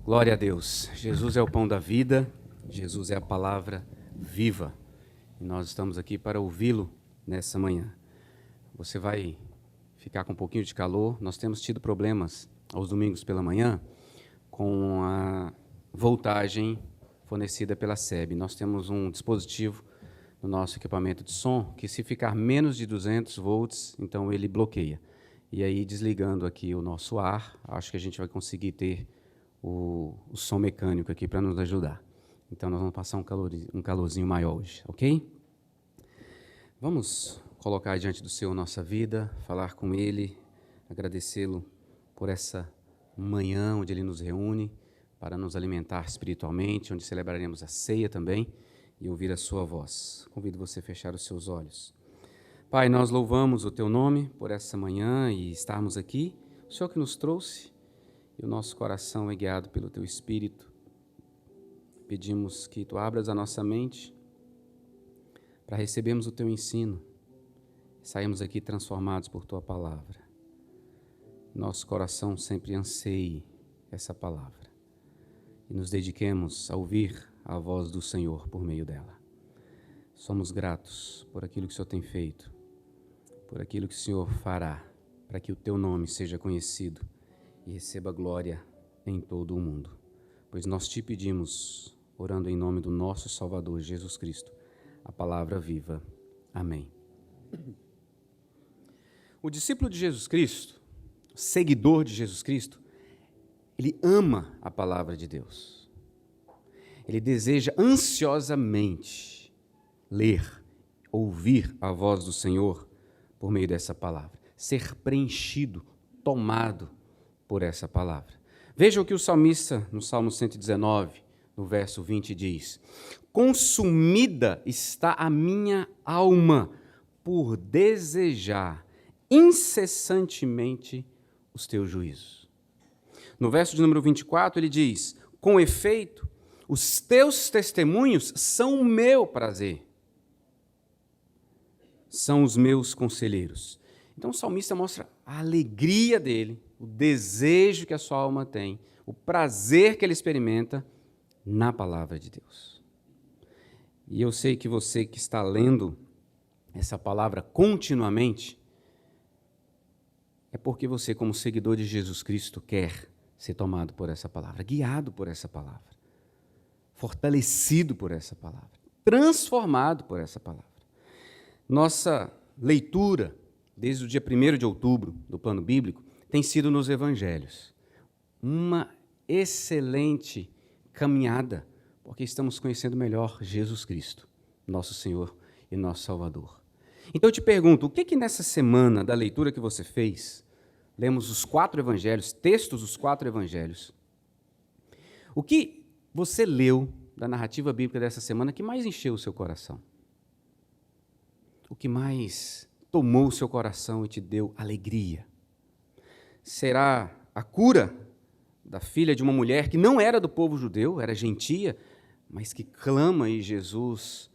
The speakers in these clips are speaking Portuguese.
Glória a Deus. Jesus é o pão da vida, Jesus é a palavra viva. E nós estamos aqui para ouvi-lo nessa manhã. Você vai ficar com um pouquinho de calor. Nós temos tido problemas aos domingos pela manhã com a voltagem fornecida pela SEB. Nós temos um dispositivo no nosso equipamento de som que, se ficar menos de 200 volts, então ele bloqueia. E aí, desligando aqui o nosso ar, acho que a gente vai conseguir ter o som mecânico aqui para nos ajudar. Então, nós vamos passar um calorzinho maior hoje, ok? Vamos colocar diante do Senhor nossa vida, falar com Ele, agradecê-lo por essa manhã onde Ele nos reúne para nos alimentar espiritualmente, onde celebraremos a ceia também e ouvir a sua voz. Convido você a fechar os seus olhos. Pai, nós louvamos o Teu nome por essa manhã e estarmos aqui, o Senhor que nos trouxe, e o nosso coração é guiado pelo Teu Espírito. Pedimos que Tu abras a nossa mente para recebermos o Teu ensino. Saímos aqui transformados por Tua palavra. Nosso coração sempre anseie essa palavra. E nos dediquemos a ouvir a voz do Senhor por meio dela. Somos gratos por aquilo que o Senhor tem feito, por aquilo que o Senhor fará, para que o Teu nome seja conhecido e receba glória em todo o mundo. Pois nós Te pedimos, orando em nome do nosso Salvador Jesus Cristo, a palavra viva. Amém. O discípulo de Jesus Cristo, seguidor de Jesus Cristo, ele ama a palavra de Deus. Ele deseja ansiosamente ler, ouvir a voz do Senhor por meio dessa palavra, ser preenchido, tomado por essa palavra. Veja o que o salmista, no Salmo 119, no verso 20, diz: consumida está a minha alma por desejar incessantemente os teus juízos. No verso de número 24, ele diz: com efeito, os teus testemunhos são o meu prazer, são os meus conselheiros. Então o salmista mostra a alegria dele, o desejo que a sua alma tem, o prazer que ele experimenta na palavra de Deus. E eu sei que você que está lendo essa palavra continuamente, é porque você, como seguidor de Jesus Cristo, quer ser tomado por essa palavra, guiado por essa palavra, fortalecido por essa palavra, transformado por essa palavra. Nossa leitura, desde o dia 1º de outubro, do plano bíblico, tem sido nos evangelhos. Uma excelente caminhada, porque estamos conhecendo melhor Jesus Cristo, nosso Senhor e nosso Salvador. Então eu te pergunto, o que nessa semana da leitura que você fez, lemos os 4 evangelhos, textos dos 4 evangelhos, o que você leu da narrativa bíblica dessa semana que mais encheu o seu coração? O que mais tomou o seu coração e te deu alegria? Será a cura da filha de uma mulher que não era do povo judeu, era gentia, mas que clama e Jesus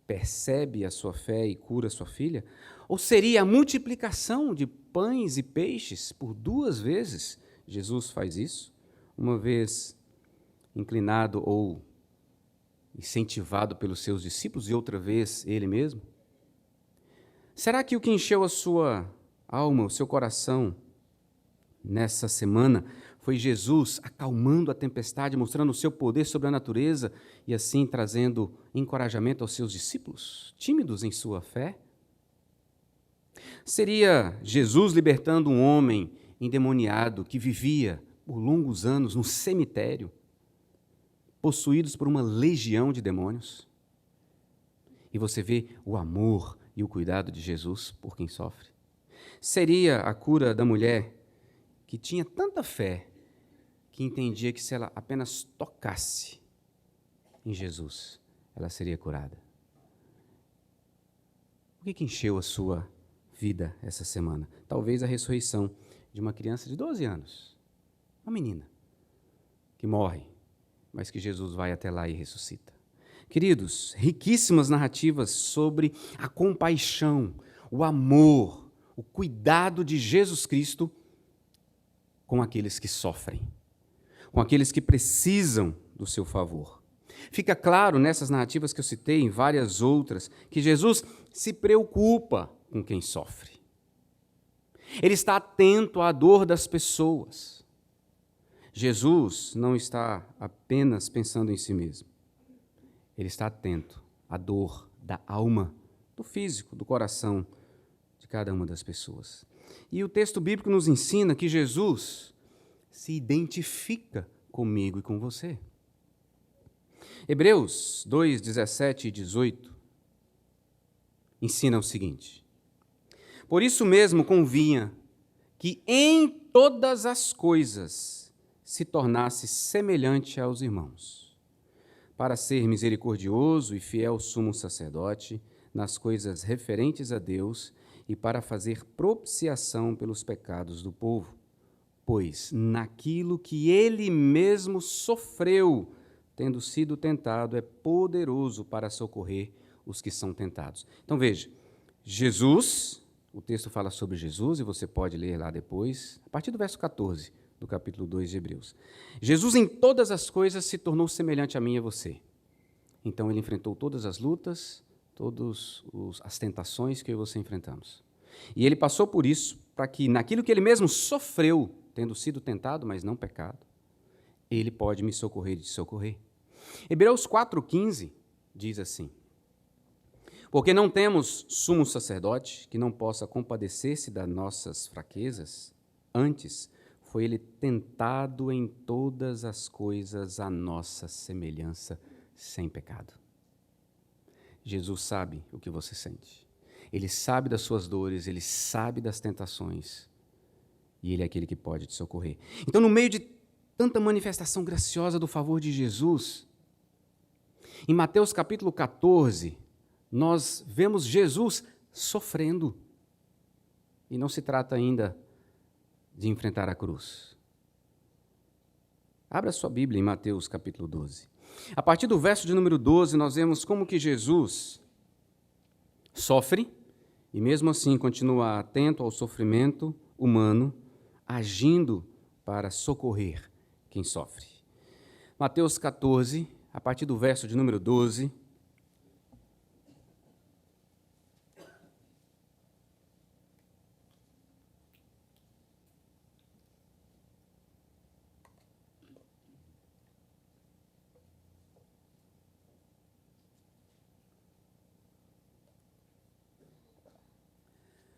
percebe a sua fé e cura a sua filha? Ou seria a multiplicação de pães e peixes por 2 vezes? Jesus faz isso, uma vez inclinado ou incentivado pelos seus discípulos e outra vez ele mesmo? Será que o que encheu a sua alma, o seu coração nessa semana foi Jesus acalmando a tempestade, mostrando o seu poder sobre a natureza e assim trazendo encorajamento aos seus discípulos, tímidos em sua fé? Seria Jesus libertando um homem endemoniado que vivia por longos anos no cemitério, possuídos por uma legião de demônios? E você vê o amor e o cuidado de Jesus por quem sofre? Seria a cura da mulher que tinha tanta fé que entendia que se ela apenas tocasse em Jesus, ela seria curada? O que encheu a sua vida essa semana? Talvez a ressurreição de uma criança de 12 anos, uma menina, que morre, mas que Jesus vai até lá e ressuscita. Queridos, riquíssimas narrativas sobre a compaixão, o amor, o cuidado de Jesus Cristo com aqueles que sofrem. com aqueles que precisam do seu favor. Fica claro nessas narrativas que eu citei, em várias outras, que Jesus se preocupa com quem sofre. Ele está atento à dor das pessoas. Jesus não está apenas pensando em si mesmo. Ele está atento à dor da alma, do físico, do coração de cada uma das pessoas. E o texto bíblico nos ensina que Jesus se identifica comigo e com você. Hebreus 2, 17 e 18 ensina o seguinte: por isso mesmo convinha que em todas as coisas se tornasse semelhante aos irmãos, para ser misericordioso e fiel sumo sacerdote nas coisas referentes a Deus e para fazer propiciação pelos pecados do povo, pois naquilo que ele mesmo sofreu, tendo sido tentado, é poderoso para socorrer os que são tentados. Então veja, Jesus, o texto fala sobre Jesus, e você pode ler lá depois, a partir do verso 14 do capítulo 2 de Hebreus. Jesus em todas as coisas se tornou semelhante a mim e a você. Então ele enfrentou todas as lutas, todas as tentações que eu e você enfrentamos. E ele passou por isso para que naquilo que ele mesmo sofreu, tendo sido tentado, mas não pecado, ele pode me socorrer e te socorrer. Hebreus 4,15 diz assim: porque não temos sumo sacerdote que não possa compadecer-se das nossas fraquezas, antes foi ele tentado em todas as coisas à nossa semelhança, sem pecado. Jesus sabe o que você sente. Ele sabe das suas dores, ele sabe das tentações, e ele é aquele que pode te socorrer. Então, no meio de tanta manifestação graciosa do favor de Jesus, em Mateus capítulo 14, nós vemos Jesus sofrendo. E não se trata ainda de enfrentar a cruz. Abra sua Bíblia em Mateus capítulo 12. A partir do verso de número 12, nós vemos como que Jesus sofre e mesmo assim continua atento ao sofrimento humano, agindo para socorrer quem sofre. Mateus 14, a partir do verso de número 12,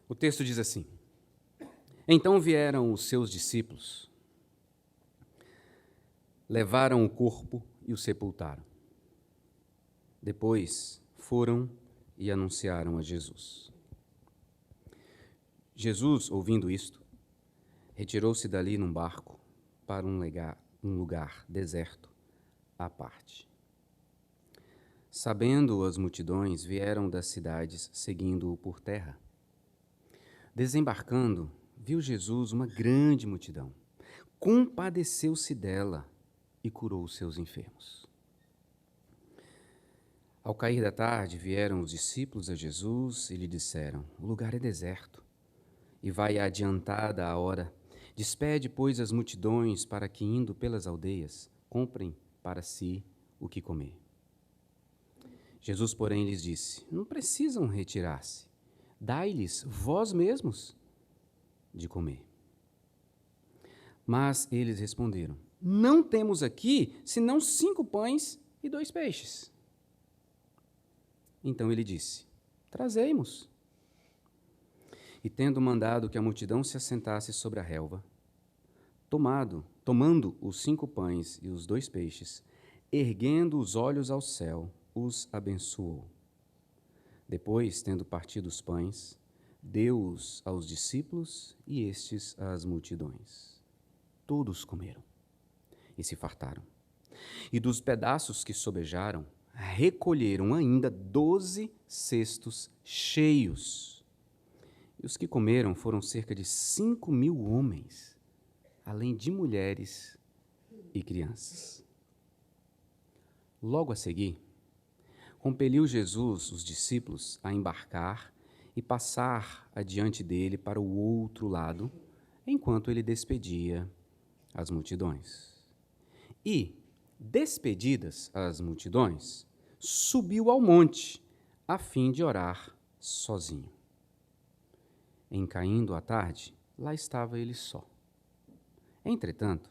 o texto diz assim: então vieram os seus discípulos, levaram o corpo e o sepultaram. Depois foram e anunciaram a Jesus. Jesus, ouvindo isto, retirou-se dali num barco para um lugar deserto à parte. Sabendo as multidões, vieram das cidades seguindo-o por terra. Desembarcando, viu Jesus uma grande multidão. Compadeceu-se dela e curou os seus enfermos. Ao cair da tarde, vieram os discípulos a Jesus e lhe disseram: o lugar é deserto e vai adiantada a hora. Despede, pois, as multidões para que, indo pelas aldeias, comprem para si o que comer. Jesus, porém, lhes disse: não precisam retirar-se. Dai-lhes vós mesmos de comer. Mas eles responderam: não temos aqui senão 5 pães e 2 peixes. Então ele disse: trazei-mos. E tendo mandado que a multidão se assentasse sobre a relva, tomando os 5 pães e os 2 peixes, erguendo os olhos ao céu, os abençoou. Depois, tendo partido os pães, deu-os aos discípulos e estes às multidões. Todos comeram e se fartaram. E dos pedaços que sobejaram, recolheram ainda 12 cestos cheios. E os que comeram foram cerca de 5.000 homens, além de mulheres e crianças. Logo a seguir, compeliu Jesus os discípulos a embarcar e passar adiante dele para o outro lado, enquanto ele despedia as multidões. E, despedidas as multidões, subiu ao monte, a fim de orar sozinho. Em caindo a tarde, lá estava ele só. Entretanto,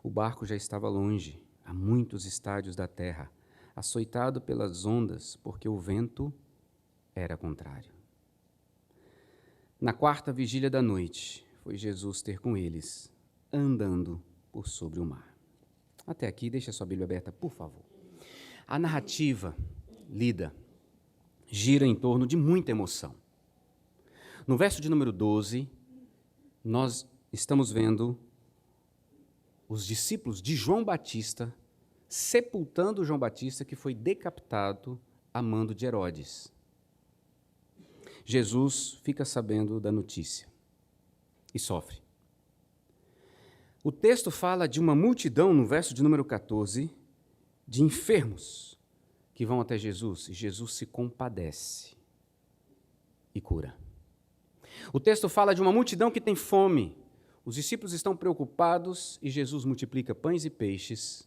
o barco já estava longe, a muitos estádios da terra, açoitado pelas ondas, porque o vento era contrário. Na quarta vigília da noite, foi Jesus ter com eles, andando por sobre o mar. Até aqui, deixa a sua Bíblia aberta, por favor. A narrativa lida gira em torno de muita emoção. No verso de número 12, nós estamos vendo os discípulos de João Batista sepultando João Batista, que foi decapitado a mando de Herodes. Jesus fica sabendo da notícia e sofre. O texto fala de uma multidão, no verso de número 14, de enfermos que vão até Jesus, e Jesus se compadece e cura. O texto fala de uma multidão que tem fome. Os discípulos estão preocupados e Jesus multiplica pães e peixes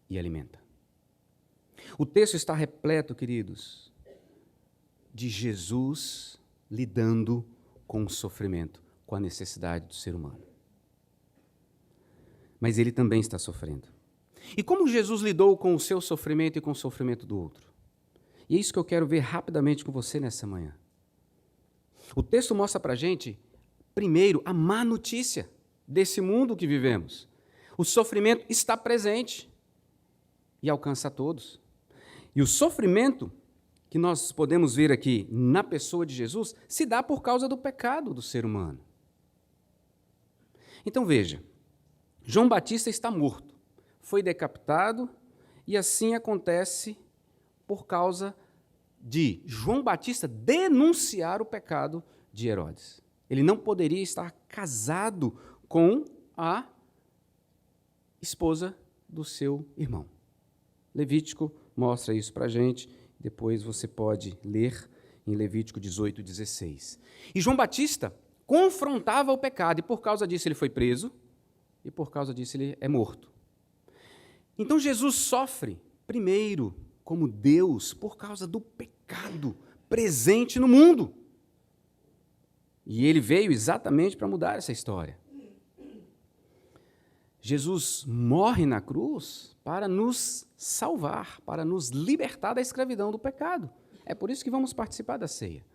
e alimenta. O texto está repleto, queridos, de Jesus lidando com o sofrimento, com a necessidade do ser humano. Mas ele também está sofrendo. E como Jesus lidou com o seu sofrimento e com o sofrimento do outro? E é isso que eu quero ver rapidamente com você nessa manhã. O texto mostra para a gente, primeiro, a má notícia desse mundo que vivemos. O sofrimento está presente e alcança a todos. E o sofrimento que nós podemos ver aqui na pessoa de Jesus se dá por causa do pecado do ser humano. Então veja, João Batista está morto, foi decapitado, e assim acontece por causa de João Batista denunciar o pecado de Herodes. Ele não poderia estar casado com a esposa do seu irmão. Levítico mostra isso para a gente, depois você pode ler em Levítico 18:16. E João Batista confrontava o pecado, e por causa disso ele foi preso, e por causa disso ele é morto. Então Jesus sofre, primeiro, como Deus, por causa do pecado presente no mundo. E ele veio exatamente para mudar essa história. Jesus morre na cruz para nos salvar, para nos libertar da escravidão do pecado. É por isso que vamos participar da ceia,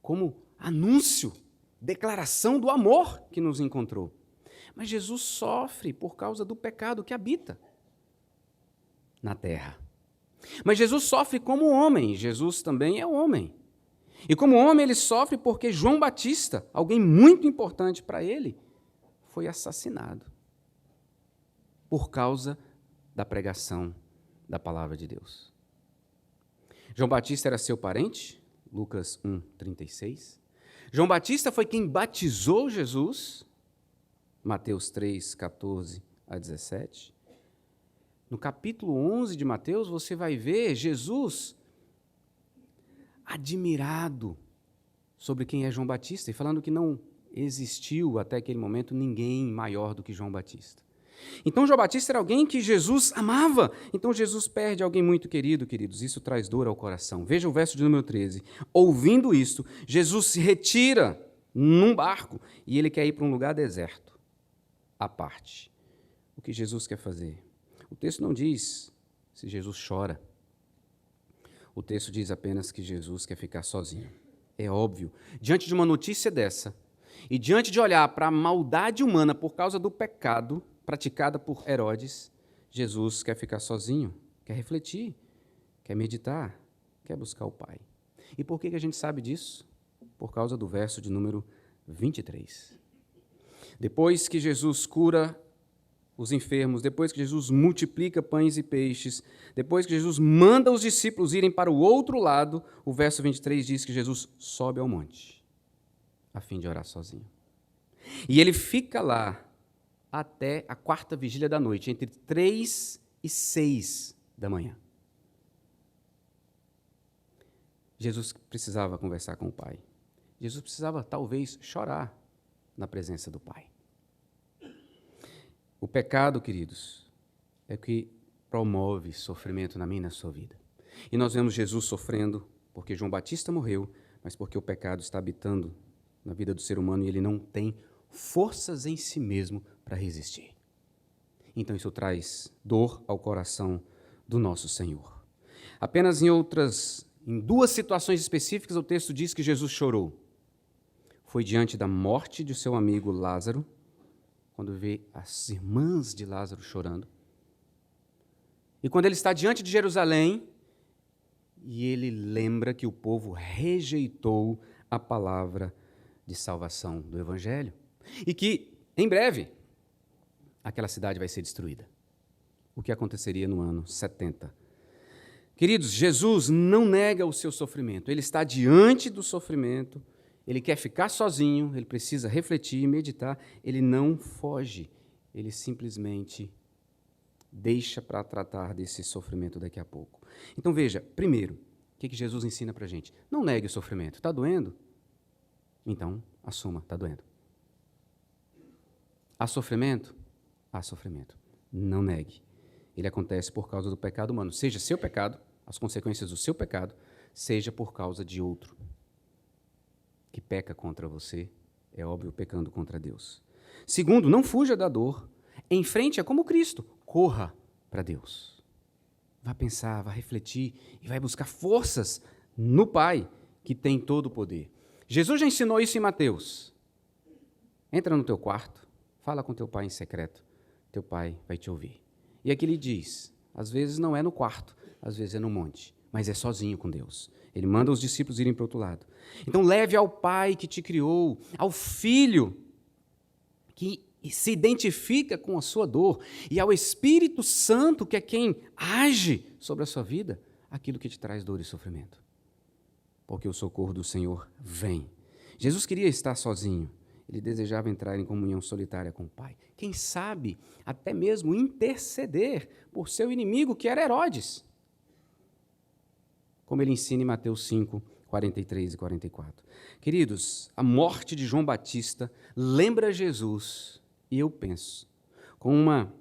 como anúncio, declaração do amor que nos encontrou. Mas Jesus sofre por causa do pecado que habita na terra. Mas Jesus sofre como homem, Jesus também é homem. E como homem ele sofre porque João Batista, alguém muito importante para ele, foi assassinado por causa da pregação da palavra de Deus. João Batista era seu parente, Lucas 1:36. João Batista foi quem batizou Jesus, Mateus 3:14-17. No capítulo 11 de Mateus, você vai ver Jesus admirado sobre quem é João Batista e falando que não existiu até aquele momento ninguém maior do que João Batista. Então, João Batista era alguém que Jesus amava. Então, Jesus perde alguém muito querido, queridos. Isso traz dor ao coração. Veja o verso de número 13. Ouvindo isto, Jesus se retira num barco e ele quer ir para um lugar deserto, à parte. O que Jesus quer fazer? O texto não diz se Jesus chora. O texto diz apenas que Jesus quer ficar sozinho. É óbvio, diante de uma notícia dessa, e diante de olhar para a maldade humana por causa do pecado praticada por Herodes, Jesus quer ficar sozinho, quer refletir, quer meditar, quer buscar o Pai. E por que a gente sabe disso? Por causa do verso de número 23. Depois que Jesus cura os enfermos, depois que Jesus multiplica pães e peixes, depois que Jesus manda os discípulos irem para o outro lado, o verso 23 diz que Jesus sobe ao monte, a fim de orar sozinho. E ele fica lá até a quarta vigília da noite, entre 3 e 6 da manhã. Jesus precisava conversar com o Pai. Jesus precisava, talvez, chorar na presença do Pai. O pecado, queridos, é o que promove sofrimento na minha e na sua vida. E nós vemos Jesus sofrendo porque João Batista morreu, mas porque o pecado está habitando na vida do ser humano e ele não tem forças em si mesmo para resistir. Então isso traz dor ao coração do nosso Senhor. Apenas em duas situações específicas o texto diz que Jesus chorou. Foi diante da morte de seu amigo Lázaro, quando vê as irmãs de Lázaro chorando. E quando ele está diante de Jerusalém, e ele lembra que o povo rejeitou a palavra de salvação do Evangelho. E que, em breve, aquela cidade vai ser destruída. O que aconteceria no ano 70. Queridos, Jesus não nega o seu sofrimento. Ele está diante do sofrimento. Ele quer ficar sozinho, ele precisa refletir, meditar. Ele não foge. Ele simplesmente deixa para tratar desse sofrimento daqui a pouco. Então veja, primeiro, o que Jesus ensina para a gente? Não negue o sofrimento. Está doendo? Então, assuma, está doendo. Há sofrimento? Há sofrimento. Não negue. Ele acontece por causa do pecado humano. Seja seu pecado, as consequências do seu pecado, seja por causa de outro que peca contra você, é óbvio, pecando contra Deus. Segundo, não fuja da dor. Enfrente-a como Cristo. Corra para Deus. Vá pensar, vá refletir e vai buscar forças no Pai, que tem todo o poder. Jesus já ensinou isso em Mateus. Entra no teu quarto, fala com teu pai em secreto. Teu pai vai te ouvir. E aqui ele diz, às vezes não é no quarto, às vezes é no monte, mas é sozinho com Deus. Ele manda os discípulos irem para o outro lado. Então leve ao Pai que te criou, ao Filho que se identifica com a sua dor e ao Espírito Santo, que é quem age sobre a sua vida, aquilo que te traz dor e sofrimento. Porque o socorro do Senhor vem. Jesus queria estar sozinho. Ele desejava entrar em comunhão solitária com o Pai. Quem sabe até mesmo interceder por seu inimigo, que era Herodes. Como ele ensina em Mateus 5, 43 e 44. Queridos, a morte de João Batista lembra Jesus, e eu penso, com uma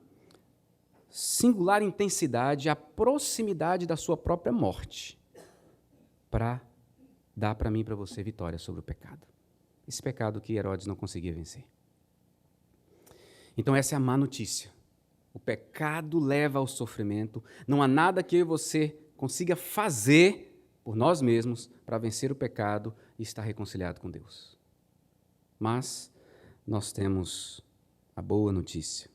singular intensidade, a proximidade da sua própria morte, para dar para mim e para você vitória sobre o pecado. Esse pecado que Herodes não conseguia vencer. Então essa é a má notícia. O pecado leva ao sofrimento. Não há nada que você consiga fazer por nós mesmos para vencer o pecado e estar reconciliado com Deus. Mas nós temos a boa notícia.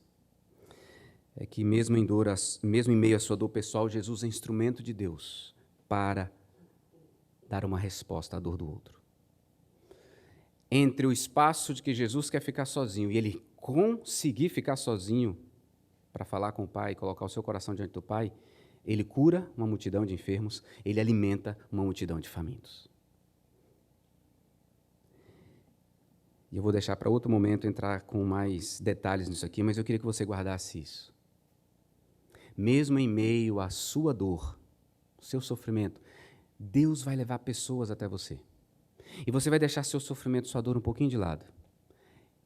É que mesmo em meio à sua dor pessoal, Jesus é instrumento de Deus para dar uma resposta à dor do outro. Entre o espaço de que Jesus quer ficar sozinho e ele conseguir ficar sozinho para falar com o Pai, colocar o seu coração diante do Pai, ele cura uma multidão de enfermos, ele alimenta uma multidão de famintos. E eu vou deixar para outro momento entrar com mais detalhes nisso aqui, mas eu queria que você guardasse isso. Mesmo em meio à sua dor, ao seu sofrimento, Deus vai levar pessoas até você. E você vai deixar seu sofrimento, sua dor um pouquinho de lado.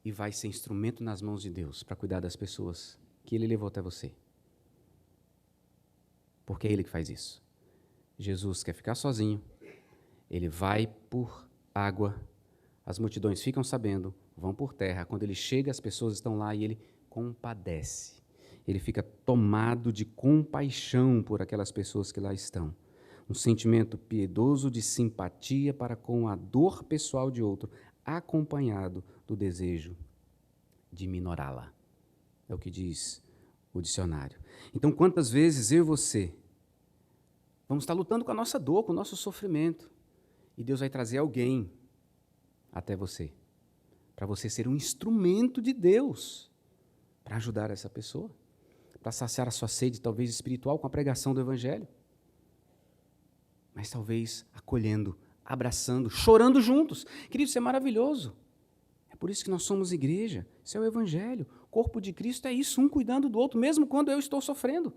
E vai ser instrumento nas mãos de Deus para cuidar das pessoas que Ele levou até você. Porque é Ele que faz isso. Jesus quer ficar sozinho. Ele vai por água. As multidões ficam sabendo, vão por terra. Quando Ele chega, as pessoas estão lá e Ele compadece. Ele fica tomado de compaixão por aquelas pessoas que lá estão. Um sentimento piedoso de simpatia para com a dor pessoal de outro, acompanhado do desejo de minorá-la. É o que diz o dicionário. Então, quantas vezes eu e você vamos estar lutando com a nossa dor, com o nosso sofrimento, e Deus vai trazer alguém até você, para você ser um instrumento de Deus, para ajudar essa pessoa, para saciar a sua sede, talvez espiritual, com a pregação do Evangelho. Mas talvez acolhendo, abraçando, chorando juntos. Querido, isso é maravilhoso. É por isso que nós somos igreja. Isso é o Evangelho. O corpo de Cristo é isso, um cuidando do outro, mesmo quando eu estou sofrendo.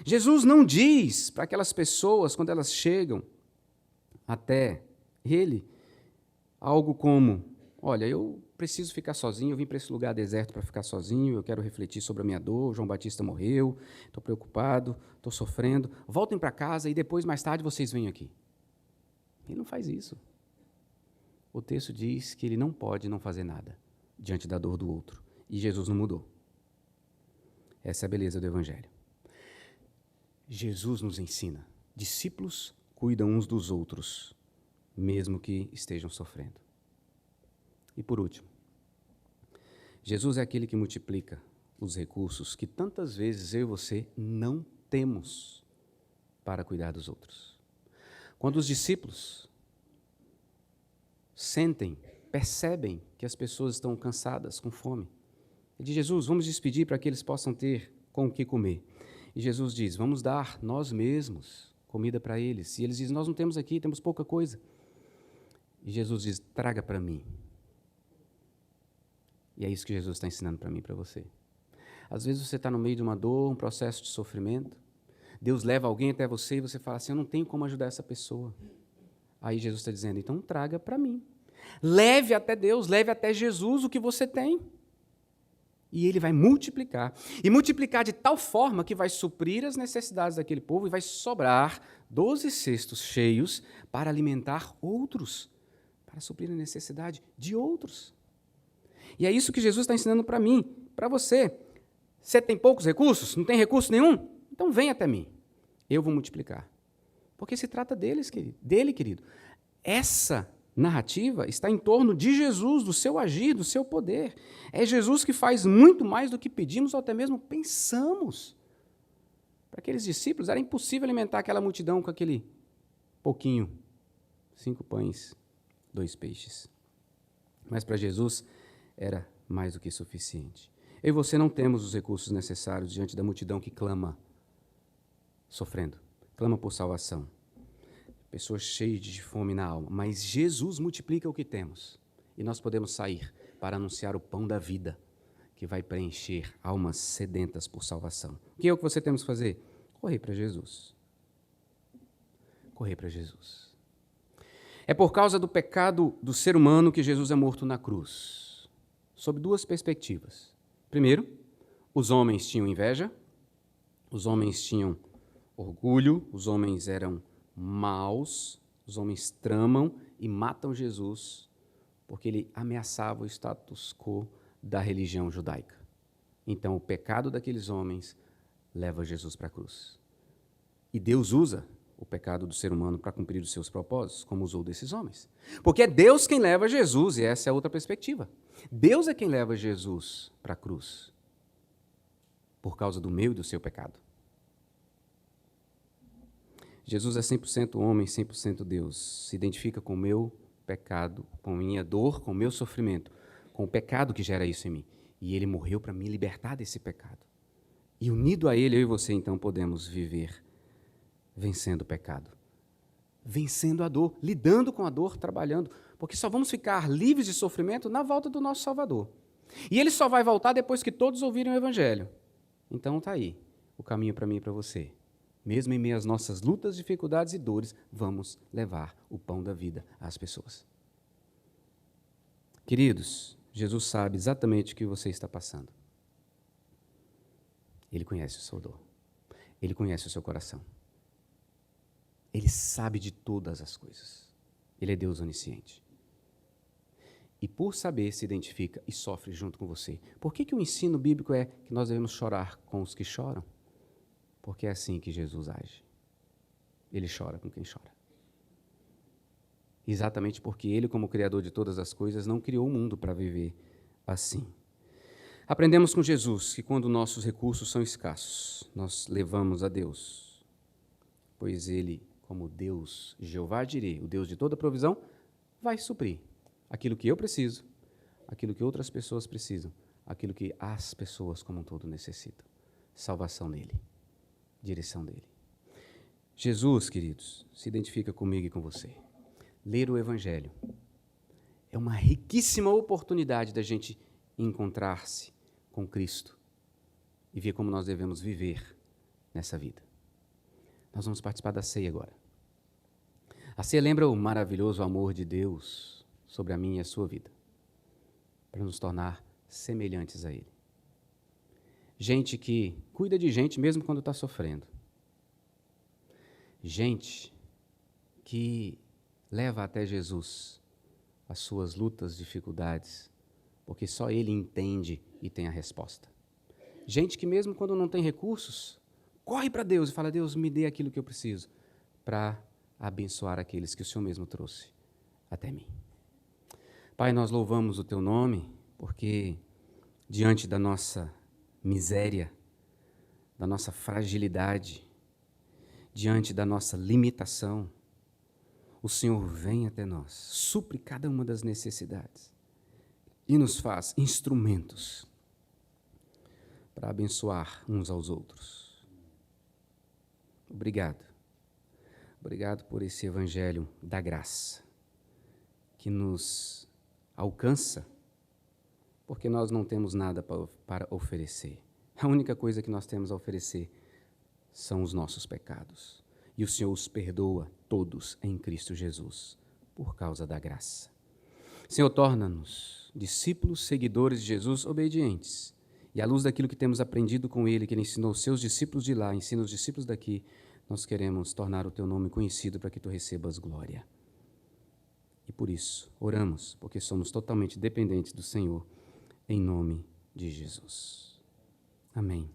Jesus não diz para aquelas pessoas, quando elas chegam até Ele, algo como, olha, eu preciso ficar sozinho, eu vim para esse lugar deserto para ficar sozinho, eu quero refletir sobre a minha dor, João Batista morreu, estou preocupado, estou sofrendo, voltem para casa e depois, mais tarde, vocês venham aqui. Ele não faz isso. O texto diz que ele não pode não fazer nada diante da dor do outro. E Jesus não mudou. Essa é a beleza do Evangelho. Jesus nos ensina. Discípulos cuidam uns dos outros, mesmo que estejam sofrendo. E por último, Jesus é aquele que multiplica os recursos que tantas vezes eu e você não temos para cuidar dos outros. Quando os discípulos sentem, percebem que as pessoas estão cansadas, com fome, ele diz: Jesus, vamos despedir para que eles possam ter com o que comer. E Jesus diz: vamos dar nós mesmos comida para eles. E eles dizem: nós não temos aqui, temos pouca coisa. E Jesus diz: traga para mim. E é isso que Jesus está ensinando para mim e para você. Às vezes você está no meio de uma dor, um processo de sofrimento. Deus leva alguém até você e você fala assim: eu não tenho como ajudar essa pessoa. Aí Jesus está dizendo: então traga para mim. Leve até Deus, leve até Jesus o que você tem. E Ele vai multiplicar. E multiplicar de tal forma que vai suprir as necessidades daquele povo e vai sobrar 12 cestos cheios para alimentar outros, para suprir a necessidade de outros. E é isso que Jesus está ensinando para mim, para você. Você tem poucos recursos? Não tem recurso nenhum? Então vem até mim. Eu vou multiplicar. Porque se trata dele, querido. Essa narrativa está em torno de Jesus, do seu agir, do seu poder. É Jesus que faz muito mais do que pedimos ou até mesmo pensamos. Para aqueles discípulos era impossível alimentar aquela multidão com aquele pouquinho. 5 pães, 2 peixes. Mas para Jesus era mais do que suficiente. Eu e você não temos os recursos necessários diante da multidão que clama, sofrendo, clama por salvação. Pessoas cheias de fome na alma. Mas Jesus multiplica o que temos. E nós podemos sair para anunciar o pão da vida, que vai preencher almas sedentas por salvação. O que é o que você temos que fazer? Correr para Jesus. Correr para Jesus. É por causa do pecado do ser humano que Jesus é morto na cruz. Sob 2 perspectivas. Primeiro, os homens tinham inveja, os homens tinham orgulho, os homens eram maus, os homens tramam e matam Jesus porque ele ameaçava o status quo da religião judaica. Então, o pecado daqueles homens leva Jesus para a cruz. E Deus usa o pecado do ser humano para cumprir os seus propósitos, como usou desses homens. Porque é Deus quem leva Jesus, e essa é outra perspectiva. Deus é quem leva Jesus para a cruz, por causa do meu e do seu pecado. Jesus é 100% homem, 100% Deus. Se identifica com o meu pecado, com a minha dor, com o meu sofrimento, com o pecado que gera isso em mim. E Ele morreu para me libertar desse pecado. E unido a Ele, eu e você, então, podemos viver vencendo o pecado. Vencendo a dor, lidando com a dor, trabalhando. Porque só vamos ficar livres de sofrimento na volta do nosso Salvador. E Ele só vai voltar depois que todos ouvirem o Evangelho. Então está aí o caminho para mim e para você. Mesmo em meio às nossas lutas, dificuldades e dores, vamos levar o pão da vida às pessoas. Queridos, Jesus sabe exatamente o que você está passando. Ele conhece a sua dor. Ele conhece o seu coração. Ele sabe de todas as coisas. Ele é Deus onisciente. E por saber, se identifica e sofre junto com você. Por que o ensino bíblico é que nós devemos chorar com os que choram? Porque é assim que Jesus age. Ele chora com quem chora. Exatamente porque Ele, como Criador de todas as coisas, não criou o mundo para viver assim. Aprendemos com Jesus que quando nossos recursos são escassos, nós levamos a Deus. Pois Ele, como Deus, Jeová Jireh, o Deus de toda provisão, vai suprir aquilo que eu preciso, aquilo que outras pessoas precisam, aquilo que as pessoas como um todo necessitam. Salvação nele. Direção dele. Jesus, queridos, se identifica comigo e com você. Ler o Evangelho é uma riquíssima oportunidade da gente encontrar-se com Cristo e ver como nós devemos viver nessa vida. Nós vamos participar da ceia agora. A ceia lembra o maravilhoso amor de Deus sobre a minha e a sua vida. para nos tornar semelhantes a Ele. Gente que cuida de gente mesmo quando está sofrendo. Gente que leva até Jesus as suas lutas, dificuldades, porque só Ele entende e tem a resposta. Gente que mesmo quando não tem recursos, corre para Deus e fala: Deus, me dê aquilo que eu preciso para abençoar aqueles que o Senhor mesmo trouxe até mim. Pai, nós louvamos o Teu nome, porque diante da nossa miséria, da nossa fragilidade, diante da nossa limitação, o Senhor vem até nós, supre cada uma das necessidades e nos faz instrumentos para abençoar uns aos outros. Obrigado. Obrigado por esse evangelho da graça que nos alcança, porque nós não temos nada para oferecer. A única coisa que nós temos a oferecer são os nossos pecados. E o Senhor os perdoa todos em Cristo Jesus, por causa da graça. Senhor, torna-nos discípulos, seguidores de Jesus, obedientes. E à luz daquilo que temos aprendido com Ele, que Ele ensinou os seus discípulos de lá, ensina os discípulos daqui, nós queremos tornar o Teu nome conhecido para que Tu recebas glória. E por isso, oramos, porque somos totalmente dependentes do Senhor, em nome de Jesus. Amém.